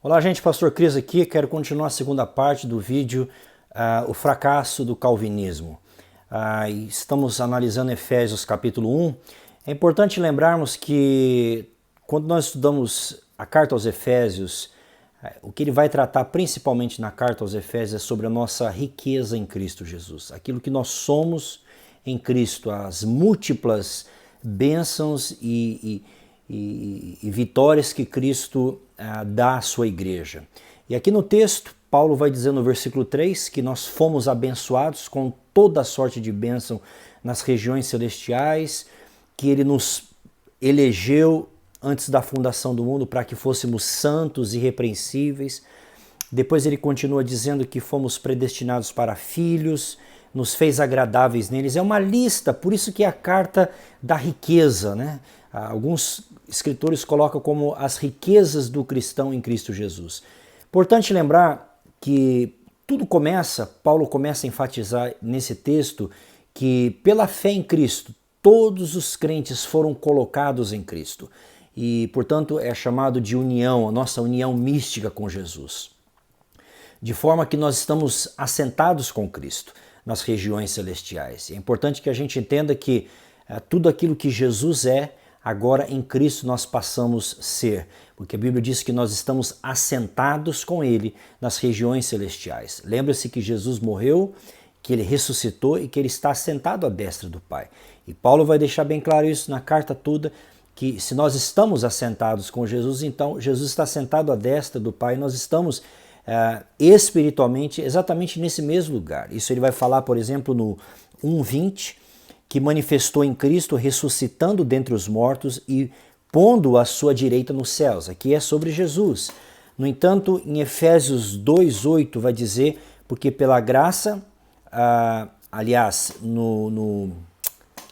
Olá, gente, Pastor Cris aqui. Quero continuar a segunda parte do vídeo, o fracasso do calvinismo. Estamos analisando Efésios capítulo 1. É importante lembrarmos que quando nós estudamos a carta aos Efésios, o que ele vai tratar principalmente na carta aos Efésios é sobre a nossa riqueza em Cristo Jesus. Aquilo que nós somos em Cristo, as múltiplas bênçãos e vitórias que Cristo dá à sua igreja. E aqui no texto, Paulo vai dizer no versículo 3 que nós fomos abençoados com toda a sorte de bênção nas regiões celestiais, que ele nos elegeu antes da fundação do mundo para que fôssemos santos e irrepreensíveis. Depois ele continua dizendo que fomos predestinados para filhos, nos fez agradáveis neles. É uma lista, por isso que é a carta da riqueza, né? Alguns escritores colocam como as riquezas do cristão em Cristo Jesus. Importante lembrar que tudo começa, Paulo começa a enfatizar nesse texto que pela fé em Cristo, todos os crentes foram colocados em Cristo. E, portanto, é chamado de união, a nossa união mística com Jesus. De forma que nós estamos assentados com Cristo nas regiões celestiais. É importante que a gente entenda que tudo aquilo que Jesus é, agora em Cristo nós passamos a ser, porque a Bíblia diz que nós estamos assentados com Ele nas regiões celestiais. Lembra-se que Jesus morreu, que Ele ressuscitou e que Ele está assentado à destra do Pai. E Paulo vai deixar bem claro isso na carta toda, que se nós estamos assentados com Jesus, então Jesus está sentado à destra do Pai, nós estamos espiritualmente exatamente nesse mesmo lugar. Isso ele vai falar, por exemplo, no 1:20, que manifestou em Cristo, ressuscitando dentre os mortos e pondo à sua direita nos céus. Aqui é sobre Jesus. No entanto, em Efésios 2:8 vai dizer, porque pela graça, aliás, no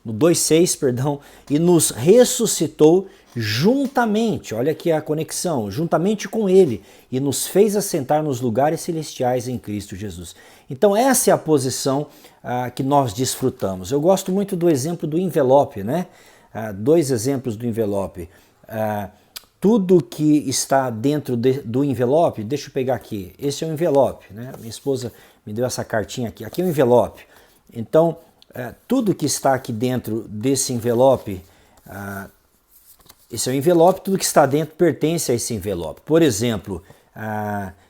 2:6, perdão, e nos ressuscitou juntamente, olha aqui a conexão, juntamente com Ele, e nos fez assentar nos lugares celestiais em Cristo Jesus. Então essa é a posição que nós desfrutamos. Eu gosto muito do exemplo do envelope, né? Dois exemplos do envelope. Tudo que está dentro do envelope, deixa eu pegar aqui, esse é o envelope, né? Minha esposa me deu essa cartinha aqui, aqui é o envelope. Então, tudo que está aqui dentro desse envelope, esse é o envelope, tudo que está dentro pertence a esse envelope. Por exemplo,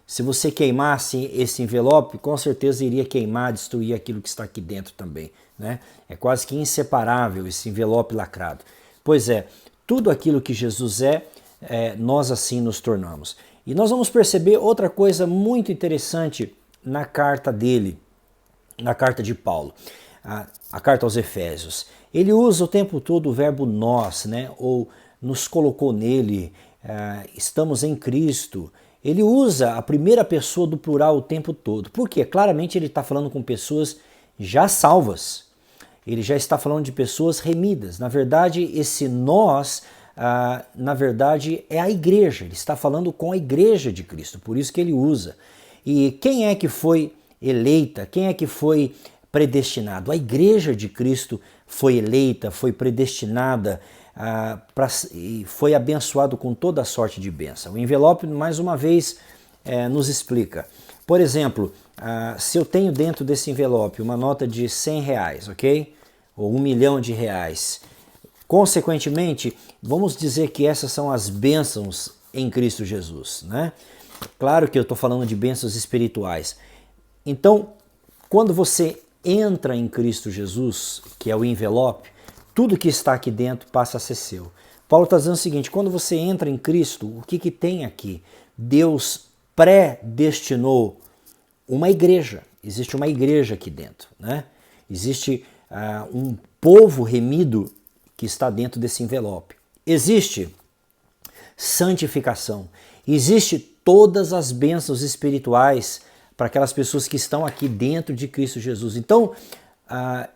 se você queimasse esse envelope, com certeza iria queimar, destruir aquilo que está aqui dentro também, né? É quase que inseparável esse envelope lacrado. Pois é, tudo aquilo que Jesus nós assim nos tornamos. E nós vamos perceber outra coisa muito interessante na carta dele, na carta de Paulo, a carta aos Efésios. Ele usa o tempo todo o verbo nós, né? Ou nos colocou nele, estamos em Cristo. Ele usa a primeira pessoa do plural o tempo todo. Por quê? Claramente ele está falando com pessoas já salvas. Ele já está falando de pessoas remidas. Na verdade, esse nós, na verdade, é a igreja. Ele está falando com a igreja de Cristo. Por isso que ele usa. E quem é que foi eleita? Quem é que foi predestinado? A igreja de Cristo foi eleita, foi predestinada, e foi abençoado com toda a sorte de bênção. O envelope, mais uma vez, nos explica. Por exemplo, se eu tenho dentro desse envelope uma nota de R$100, ok? Ou R$1 milhão, consequentemente, vamos dizer que essas são as bênçãos em Cristo Jesus, né? Claro que eu estou falando de bênçãos espirituais. Então, quando você entra em Cristo Jesus, que é o envelope, tudo que está aqui dentro passa a ser seu. Paulo está dizendo o seguinte, quando você entra em Cristo, o que tem aqui? Deus predestinou uma igreja. Existe uma igreja aqui dentro, né? Existe um povo remido que está dentro desse envelope. Existe santificação. Existe todas as bênçãos espirituais para aquelas pessoas que estão aqui dentro de Cristo Jesus. Então,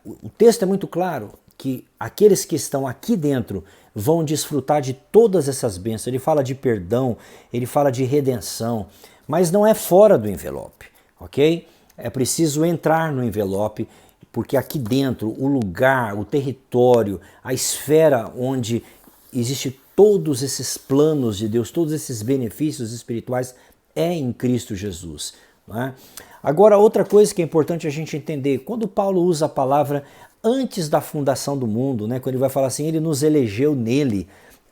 o texto é muito claro que aqueles que estão aqui dentro vão desfrutar de todas essas bênçãos. Ele fala de perdão, ele fala de redenção, mas não é fora do envelope, ok? É preciso entrar no envelope, porque aqui dentro, o lugar, o território, a esfera onde existe todos esses planos de Deus, todos esses benefícios espirituais é em Cristo Jesus. Não é? Agora, outra coisa que é importante a gente entender, quando Paulo usa a palavra antes da fundação do mundo, né, quando ele vai falar assim, ele nos elegeu nele,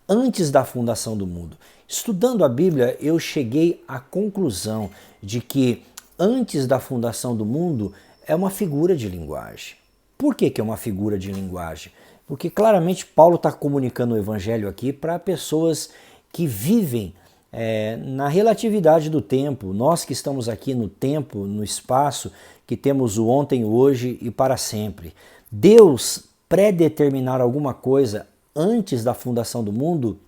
antes da fundação do mundo. Estudando a Bíblia, eu cheguei à conclusão de que antes da fundação do mundo é uma figura de linguagem. Por que é uma figura de linguagem? Porque claramente Paulo está comunicando o evangelho aqui para pessoas que vivem na relatividade do tempo. Nós que estamos aqui no tempo, no espaço, que temos o ontem, o hoje e para sempre. Deus predeterminar alguma coisa antes da fundação do mundo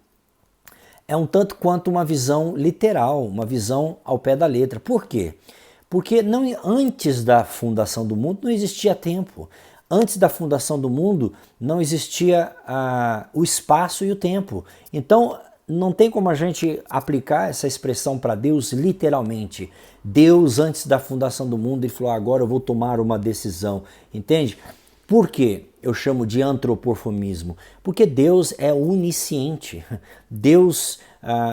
é um tanto quanto uma visão literal, uma visão ao pé da letra. Por quê? Porque antes da fundação do mundo não existia tempo. Antes da fundação do mundo não existia o espaço e o tempo. Então não tem como a gente aplicar essa expressão para Deus literalmente. Deus, antes da fundação do mundo, ele falou, agora eu vou tomar uma decisão. Entende? Por quê? Eu chamo de antropoformismo. Porque Deus é onisciente. Deus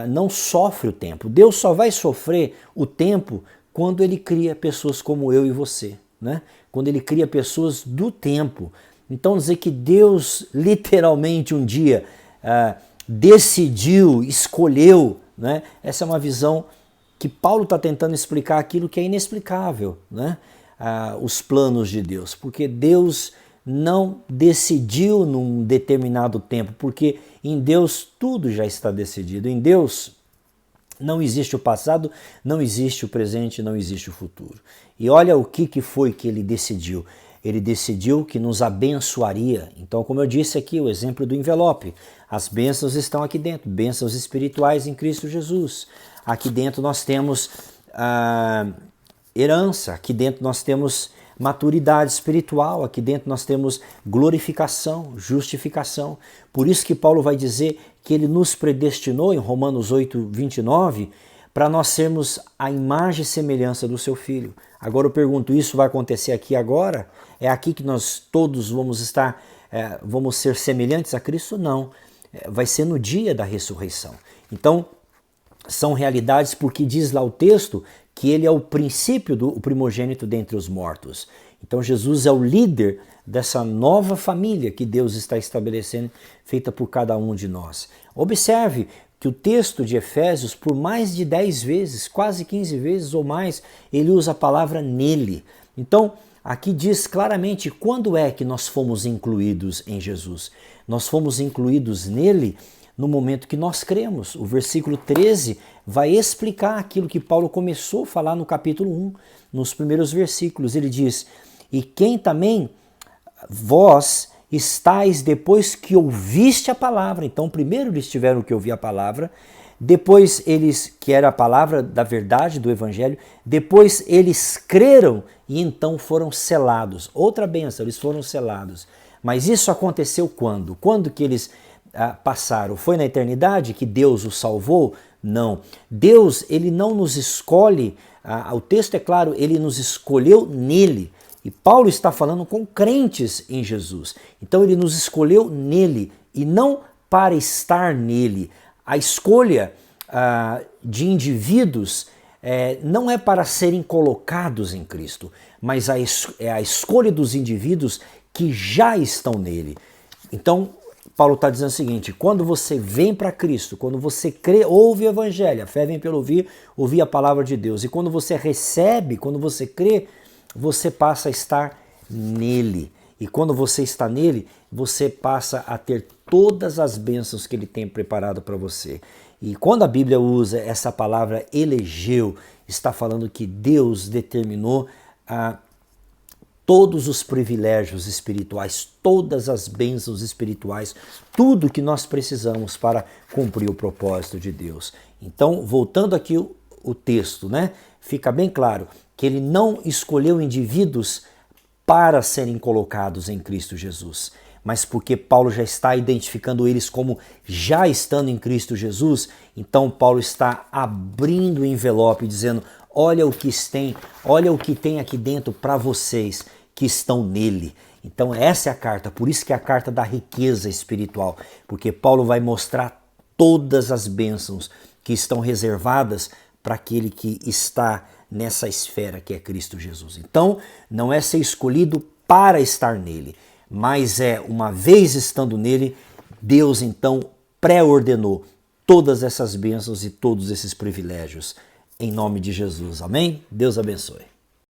não sofre o tempo. Deus só vai sofrer o tempo quando ele cria pessoas como eu e você, né? Quando ele cria pessoas do tempo. Então dizer que Deus literalmente um dia decidiu, escolheu, né? Essa é uma visão que Paulo está tentando explicar aquilo que é inexplicável, né? Os planos de Deus, porque Deus não decidiu num determinado tempo, porque em Deus tudo já está decidido. Em Deus não existe o passado, não existe o presente, não existe o futuro. E olha o que foi que ele decidiu. Ele decidiu que nos abençoaria. Então, como eu disse aqui, o exemplo do envelope. As bênçãos estão aqui dentro, bênçãos espirituais em Cristo Jesus. Aqui dentro nós temos herança, aqui dentro nós temos maturidade espiritual, aqui dentro nós temos glorificação, justificação. Por isso que Paulo vai dizer que ele nos predestinou, em Romanos 8, 29, para nós sermos a imagem e semelhança do seu Filho. Agora eu pergunto, isso vai acontecer aqui agora? É aqui que nós todos vamos estar, vamos ser semelhantes a Cristo? Não. Vai ser no dia da ressurreição. Então, são realidades porque diz lá o texto que ele é o princípio o primogênito dentre os mortos. Então Jesus é o líder dessa nova família que Deus está estabelecendo, feita por cada um de nós. Observe que o texto de Efésios, por mais de 10 vezes, quase 15 vezes ou mais, ele usa a palavra nele. Então, aqui diz claramente quando é que nós fomos incluídos em Jesus. Nós fomos incluídos nele no momento que nós cremos. O versículo 13 vai explicar aquilo que Paulo começou a falar no capítulo 1, nos primeiros versículos. Ele diz, e quem também vós estáis depois que ouviste a palavra. Então primeiro eles tiveram que ouvir a palavra, depois eles, que era a palavra da verdade, do evangelho, depois eles creram e então foram selados. Outra bênção, eles foram selados. Mas isso aconteceu quando? Quando que eles passaram? Foi na eternidade que Deus os salvou? Não. Deus, ele não nos escolhe, o texto é claro, ele nos escolheu nele. E Paulo está falando com crentes em Jesus. Então ele nos escolheu nele e não para estar nele. A escolha de indivíduos não é para serem colocados em Cristo, mas é a escolha dos indivíduos que já estão nele. Então, Paulo está dizendo o seguinte, quando você vem para Cristo, quando você crê, ouve o Evangelho, a fé vem pelo ouvir a palavra de Deus, e quando você recebe, quando você crê, você passa a estar nele. E quando você está nele, você passa a ter todas as bênçãos que ele tem preparado para você. E quando a Bíblia usa essa palavra elegeu, está falando que Deus determinou todos os privilégios espirituais, todas as bênçãos espirituais, tudo que nós precisamos para cumprir o propósito de Deus. Então, voltando aqui o texto, né? Fica bem claro que ele não escolheu indivíduos para serem colocados em Cristo Jesus, mas porque Paulo já está identificando eles como já estando em Cristo Jesus, então Paulo está abrindo o envelope dizendo, olha o que tem aqui dentro para vocês que estão nele. Então essa é a carta, por isso que é a carta da riqueza espiritual, porque Paulo vai mostrar todas as bênçãos que estão reservadas para aquele que está nessa esfera que é Cristo Jesus. Então, não é ser escolhido para estar nele, mas é, uma vez estando nele, Deus então pré-ordenou todas essas bênçãos e todos esses privilégios. Em nome de Jesus. Amém? Deus abençoe.